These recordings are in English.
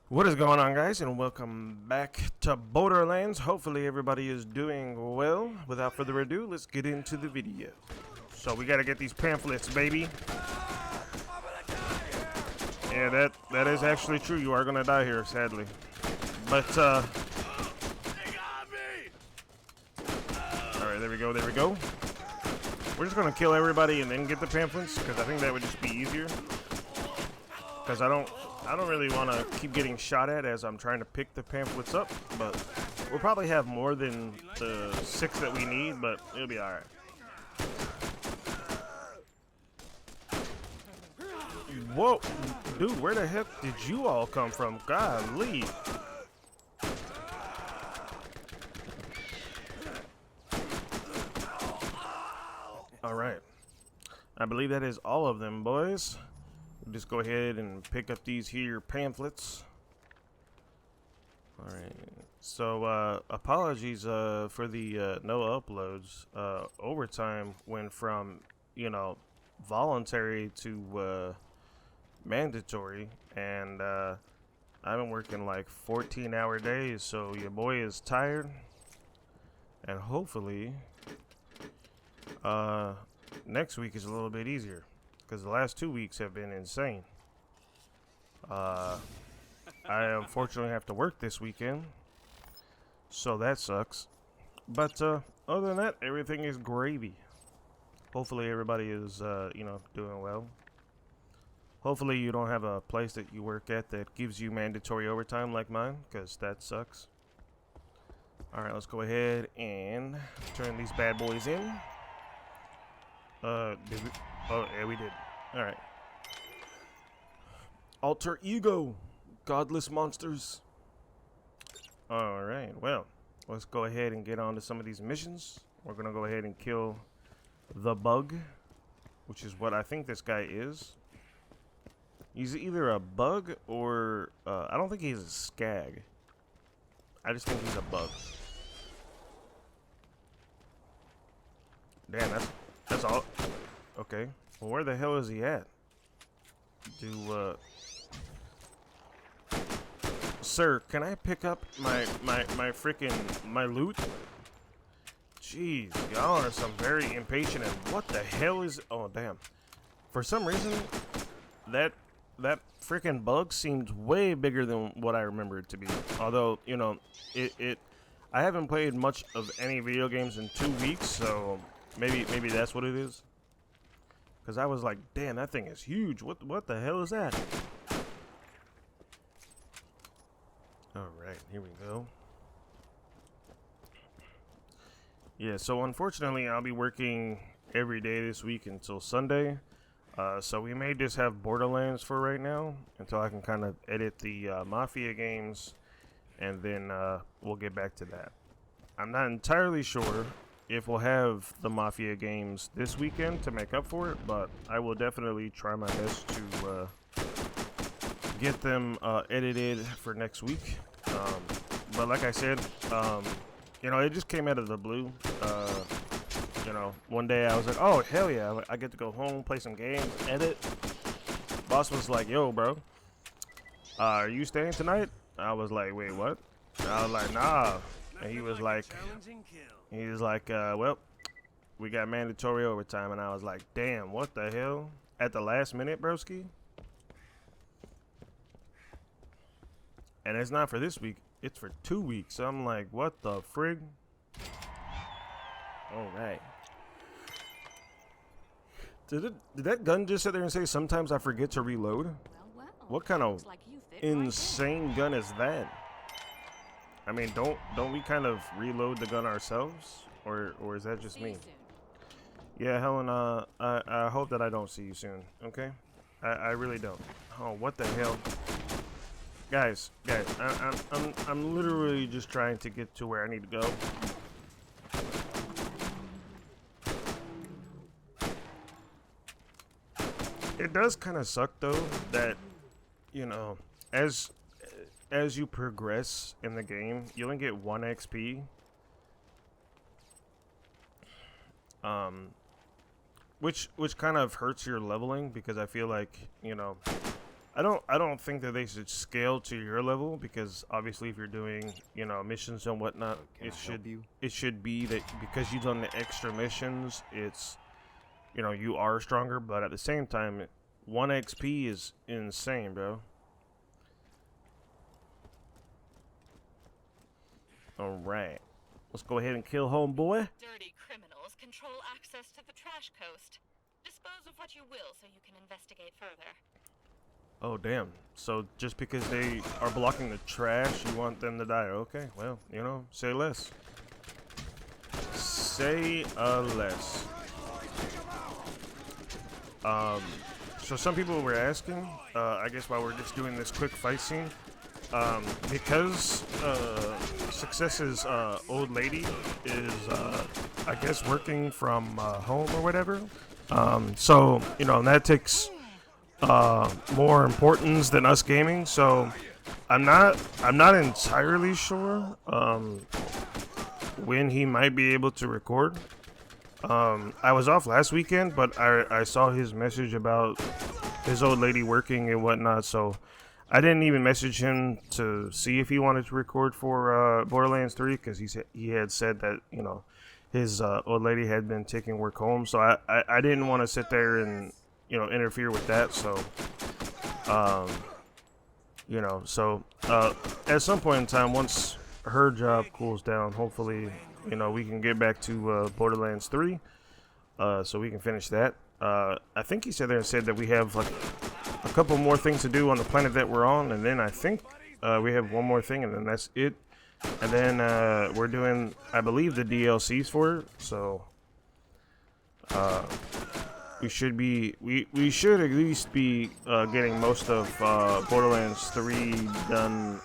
What is going on, guys, and welcome back to Borderlands. Hopefully everybody is doing well. Without further ado, let's get into the video. So we gotta get these pamphlets, baby. Yeah, that is actually true. You are gonna die here, sadly. But alright, there we go, there we go. We're just gonna kill everybody and then get the pamphlets, because I think that would just be easier. Because I don't really want to keep getting shot at as I'm trying to pick the pamphlets up, but we'll probably have more than the 6 that we need, but it'll be alright. Whoa, dude, where the heck did you all come from? Golly. Alright. I believe that is all of them, boys. Just go ahead and pick up these here pamphlets. Alright, so apologies for the no uploads. Overtime went from, voluntary to mandatory, and I've been working like 14-hour days, so your boy is tired. And hopefully next week is a little bit easier, because the last 2 weeks have been insane. I unfortunately have to work this weekend, so that sucks. But other than that, everything is gravy. Hopefully everybody is, doing well. Hopefully you don't have a place that you work at that gives you mandatory overtime like mine, because that sucks. Alright, let's go ahead and turn these bad boys in. Did we? Oh, yeah, we did. Alright. Alter ego, godless monsters. Alright, well, let's go ahead and get on to some of these missions. We're gonna go ahead and kill the bug, which is what I think this guy is. He's either a bug or, I don't think he's a skag. I just think he's a bug. Damn, that's all. Okay, well, where the hell is he at? Sir, can I pick up my loot? Jeez, y'all are some very impatient, and what the hell is... Oh, damn. For some reason, that freaking bug seemed way bigger than what I remember it to be. Although, I haven't played much of any video games in 2 weeks, so maybe that's what it is. Because I was like, damn, that thing is huge. What the hell is that? Alright, here we go. Yeah, so unfortunately, I'll be working every day this week until Sunday. So we may just have Borderlands for right now until I can kind of edit the Mafia games, and then we'll get back to that. I'm not entirely sure if we'll have the Mafia games this weekend to make up for it, but I will definitely try my best to get them edited for next week. But like I said, it just came out of the blue. One day I was like, oh, hell yeah, I get to go home, play some games, edit. Boss was like, yo, bro, are you staying tonight? I was like, wait, what? And I was like, nah. And he was like, well, we got mandatory overtime. And I was like, damn, what the hell? At the last minute, broski? And it's not for this week, it's for 2 weeks. So I'm like, what the frig? Alright. Did that gun just sit there and say, sometimes I forget to reload? Well, what kind of like insane gun is that? I mean, don't we kind of reload the gun ourselves? Or is that just me? Yeah, Helen, I hope that I don't see you soon, okay? I really don't. Oh, what the hell? Guys, I'm literally just trying to get to where I need to go. It does kind of suck though that, as you progress in the game, you only get 1 XP. Which kind of hurts your leveling, because I feel like, I don't think that they should scale to your level, because obviously if you're doing, missions and whatnot, it should be that because you've done the extra missions, it's, you are stronger. But at the same time, 1 XP is insane, bro. All right, let's go ahead and kill homeboy. Dirty criminals control access to the trash coast. Dispose of what you will so you can investigate further. Oh, damn. So just because they are blocking the trash, you want them to die? Okay, well, say less. Say less. So some people were asking, I guess while we're just doing this quick fight scene, because Success's old lady is, I guess, working from home or whatever. So, that takes more importance than us gaming. So I'm not entirely sure when he might be able to record. I was off last weekend, but I saw his message about his old lady working and whatnot, so I didn't even message him to see if he wanted to record for Borderlands 3, because he had said that, his old lady had been taking work home, so I didn't want to sit there and, interfere with that. So, at some point in time, once her job cools down, hopefully, we can get back to Borderlands 3, so we can finish that. I think he said that we have like a couple more things to do on the planet that we're on, and then I think we have one more thing, and then that's it. And then we're doing, I believe, the DLCs for it. So we should at least be getting most of Borderlands 3 done,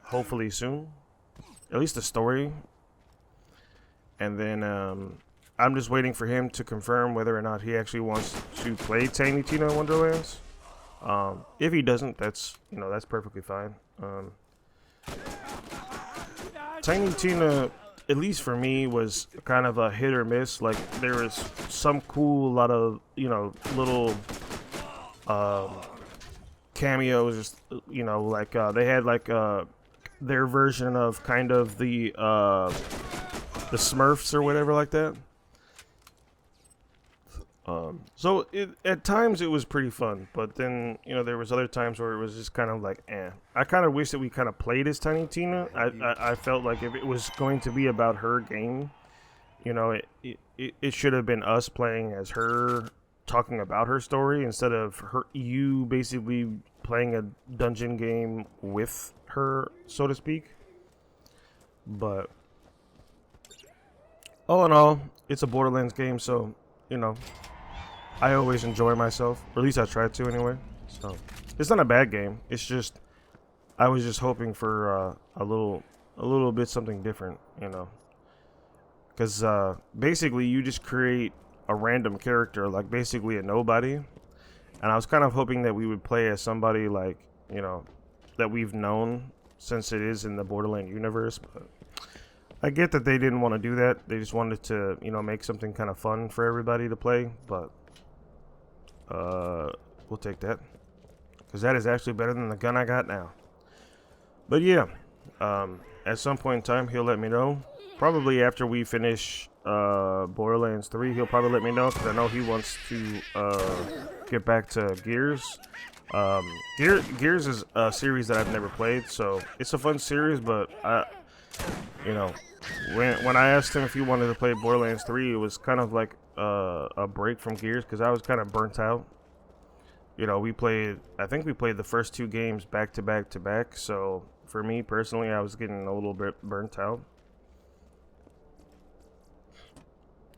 hopefully soon. At least the story. And then I'm just waiting for him to confirm whether or not he actually wants to play Tiny Tina Wonderlands. If he doesn't, that's perfectly fine. Tiny Tina, at least for me, was kind of a hit or miss. Like, there was some cool, lot of, little cameos, just, like, they had, like, their version of kind of the Smurfs or whatever like that. So at times it was pretty fun, but then, there was other times where it was just kind of like, eh. I kind of wish that we kind of played as Tiny Tina. I felt like if it was going to be about her game, it should have been us playing as her, talking about her story, instead of you basically playing a dungeon game with her, so to speak. But all in all, it's a Borderlands game, so, I always enjoy myself, or at least I try to anyway. So it's not a bad game. It's just I was just hoping for a little bit something different, because basically you just create a random character, like basically a nobody, and I was kind of hoping that we would play as somebody like that we've known since it is in the Borderlands universe. But I get that they didn't want to do that. They just wanted to make something kind of fun for everybody to play, but. We'll take that, because that is actually better than the gun I got now. But yeah, at some point in time, he'll let me know. Probably after we finish Borderlands 3, he'll probably let me know, because I know he wants to get back to Gears. Gears is a series that I've never played, so it's a fun series, but when I asked him if he wanted to play Borderlands 3, it was kind of like a break from Gears, because I was kind of burnt out. I think we played the first 2 games back to back to back, so for me personally, I was getting a little bit burnt out.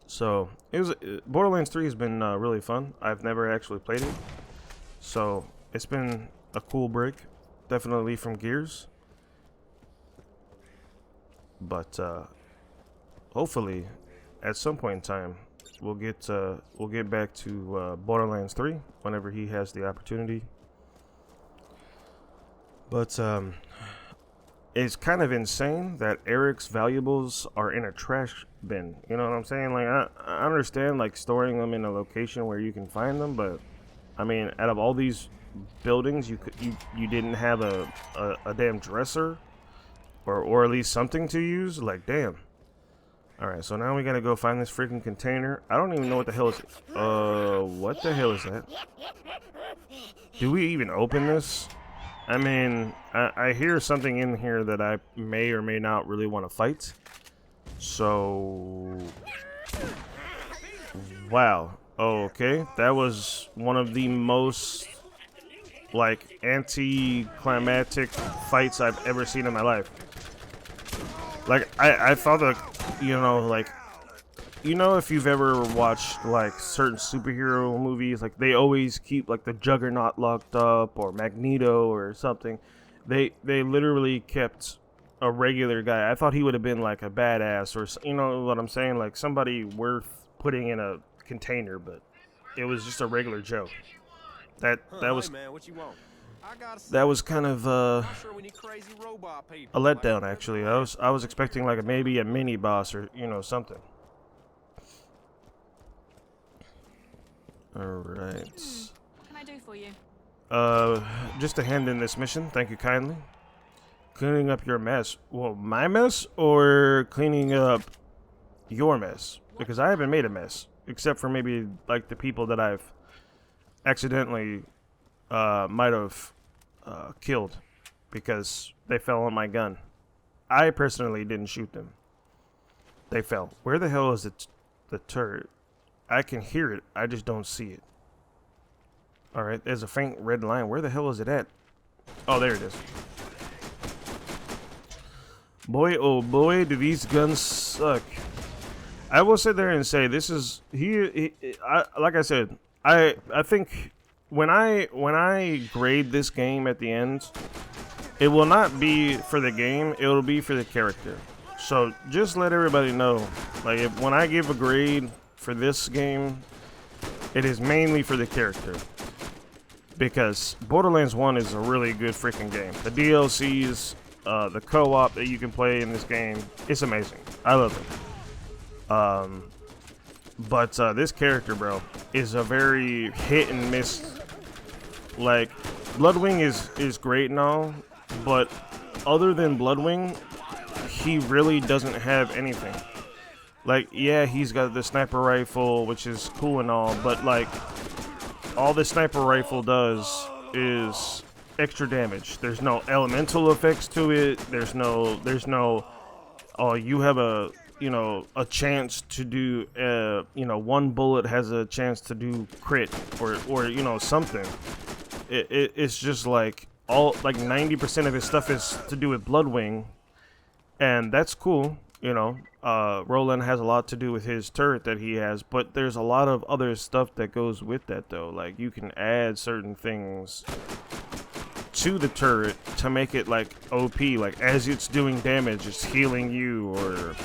So Borderlands 3 has been really fun. I've never actually played it, so it's been a cool break, definitely from Gears. But hopefully, at some point in time, we'll get back to Borderlands 3 whenever he has the opportunity. But it's kind of insane that Eric's valuables are in a trash bin. You know what I'm saying? Like, I understand like storing them in a location where you can find them, but I mean, out of all these buildings you didn't have a damn dresser or at least something to use. Like, damn. All right, so now we gotta go find this freaking container. I don't even know what the hell is. What the hell is that? Do we even open this? I mean, I hear something in here that I may or may not really want to fight. So, wow. Okay, that was one of the most like anti-climactic fights I've ever seen in my life. Like, I thought that, you know, like, you know, if you've ever watched like certain superhero movies, like they always keep like the Juggernaut locked up or Magneto or something. They literally kept a regular guy. I thought he would have been like a badass or, you know what I'm saying, like somebody worth putting in a container, but it was just a regular Joe. That was kind of a letdown, actually. I was expecting like maybe a mini boss or, you know, something. All right. What can I do for you? Just to hand in this mission, thank you kindly. Cleaning up your mess. Well, my mess or cleaning up your mess? Because I haven't made a mess, except for maybe like the people that I've accidentally might have killed because they fell on my gun. I personally didn't shoot them. They fell. Where the hell is the turret? I can hear it. I just don't see it. All right, there's a faint red line. Where the hell is it at? Oh, there it is. Boy, oh boy, do these guns suck. I will sit there and say this is like I said, I think when I grade this game at the end, it will not be for the game, it will be for the character. So just let everybody know, like when I give a grade for this game, it is mainly for the character. Because Borderlands 1 is a really good freaking game. The DLCs, the co-op that you can play in this game, it's amazing. I love it. But this character, bro, is a very hit and miss. Like, Bloodwing is great and all, but other than Bloodwing, he really doesn't have anything. Like, yeah, he's got the sniper rifle, which is cool and all, but like, all the sniper rifle does is extra damage. There's no elemental effects to it. There's no, oh, you have a, you know, a chance to do, you know, one bullet has a chance to do crit or you know, something. It's just like all, like 90% of his stuff is to do with Bloodwing, and that's cool, you know. Roland has a lot to do with his turret that he has, but there's a lot of other stuff that goes with that though. Like, you can add certain things to the turret to make it like OP, like as it's doing damage, it's healing you, or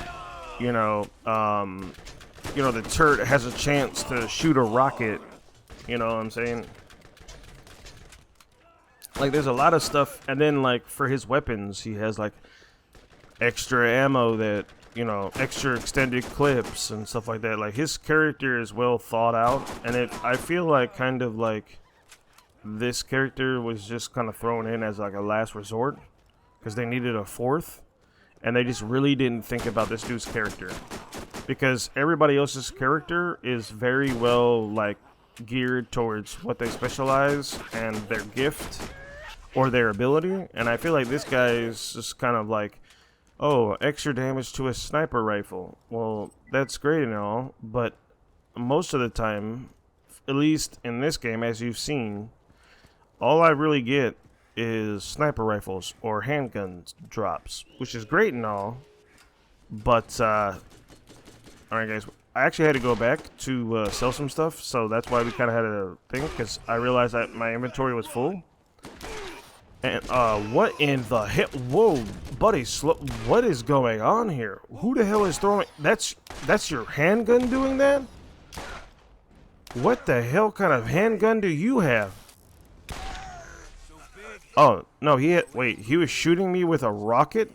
you know, the turret has a chance to shoot a rocket, you know what I'm saying? Like, there's a lot of stuff, and then like for his weapons, he has like extra ammo that, you know, extra extended clips and stuff like that. Like, his character is well thought out, and I feel like kind of like this character was just kind of thrown in as like a last resort because they needed a fourth, and they just really didn't think about this dude's character, because everybody else's character is very well like geared towards what they specialize and their gift or their ability, and I feel like this guy is just kind of like, oh, extra damage to a sniper rifle. Well, that's great and all, but most of the time, at least in this game, as you've seen, all I really get is sniper rifles or handgun drops, which is great and all, but, alright guys, I actually had to go back to sell some stuff, so that's why we kind of had a thing, because I realized that my inventory was full. And, what in the hell? Whoa, buddy, what is going on here? Who the hell is throwing? That's your handgun doing that? What the hell kind of handgun do you have? Oh, no, wait, he was shooting me with a rocket?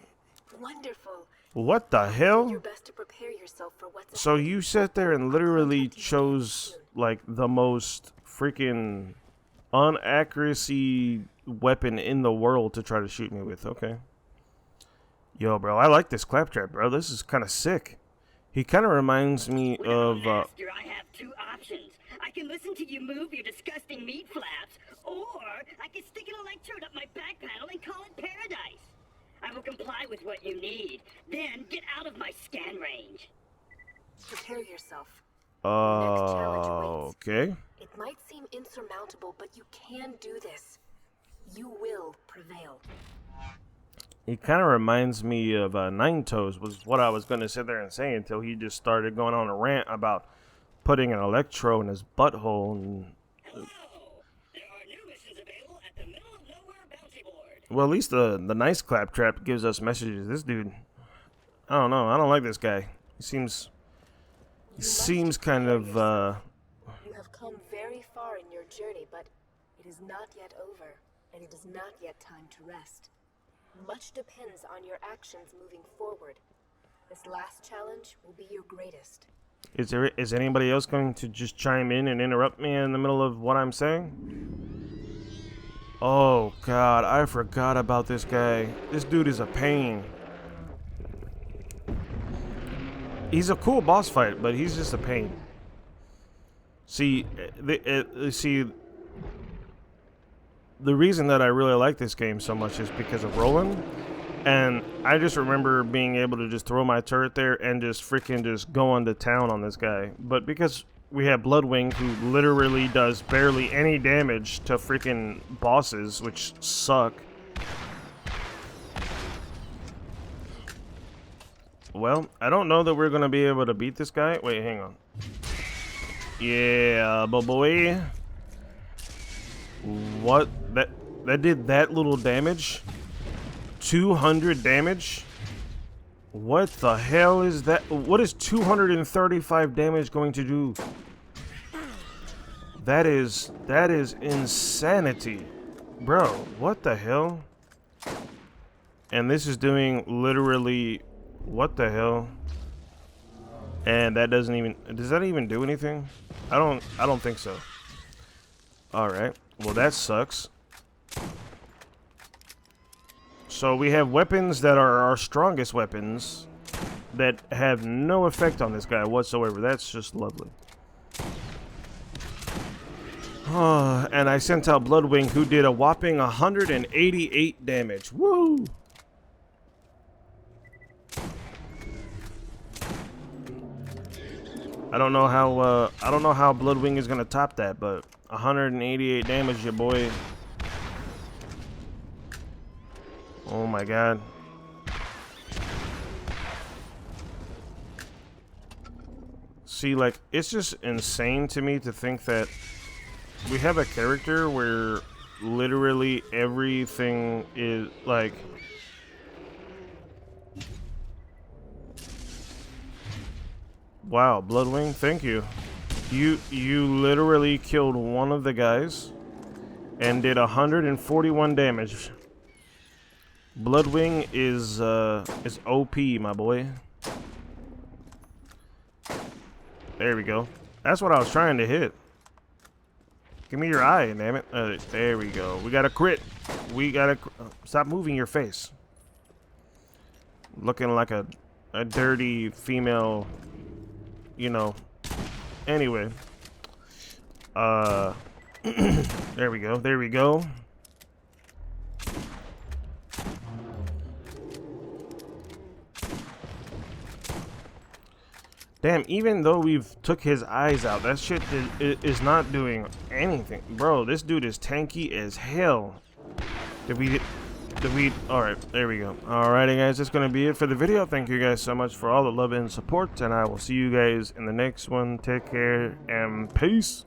Wonderful. What the hell? Your best to prepare yourself for what's So you sat there and literally chose, like, the most freaking unaccuracy weapon in the world to try to shoot me with. Okay. Yo, bro, I like this claptrap, bro. This is kind of sick. He kind of reminds me of. Master, I have two options. I can listen to you move your disgusting meat flaps, or I can stick an electrode up my back panel and call it paradise. I will comply with what you need. Then get out of my scan range. Prepare yourself. Next challenge awaits. Okay. It might seem insurmountable, but you can do this. You will prevail. He kind of reminds me of Nine Toes, was what I was going to sit there and say until he just started going on a rant about putting an electrode in his butthole. And, Hello! There are new missions available at the Middle of Nowhere bounty board. well, at least the nice claptrap gives us messages. This dude, I don't know. I don't like this guy. He seems kind of, You have come very far in your journey, but it is not yet over, and it is not yet time to rest. Much depends on your actions moving forward. This last challenge will be your greatest. is anybody else going to just chime in and interrupt me in the middle of what I'm saying? Oh, God, I forgot about this guy. This dude is a pain. He's a cool boss fight, but he's just a pain. See, the reason that I really like this game so much is because of Roland, and I just remember being able to just throw my turret there and just freaking just go on to town on this guy. But because we have Bloodwing, who literally does barely any damage to freaking bosses, which suck. Well, I don't know that we're gonna be able to beat this guy. Wait, hang on. Yeah, boy. What? That did that little damage? 200 damage? What the hell is that? What is 235 damage going to do? That is insanity. Bro, what the hell? And this is doing literally what the hell? And that does that even do anything? I don't think so. All right. Well, that sucks. So we have weapons that are our strongest weapons that have no effect on this guy whatsoever. That's just lovely. And I sent out Bloodwing, who did a whopping 188 damage. Woo! I don't know how Bloodwing is gonna top that, but 188 damage, your boy. Oh my god. See, like, it's just insane to me to think that we have a character where literally everything is like, wow, Bloodwing, thank you. You literally killed one of the guys and did 141 damage. Bloodwing is OP, my boy. There we go. That's what I was trying to hit. Give me your eye, damn it. There we go. We got a crit. Stop moving your face. Looking like a dirty female, you know. Anyway. There we go. There we go. Damn, even though we've took his eyes out, that shit is not doing anything. Bro, this dude is tanky as hell. Alright, there we go. Alrighty, guys, that's going to be it for the video. Thank you guys so much for all the love and support, and I will see you guys in the next one. Take care, and peace.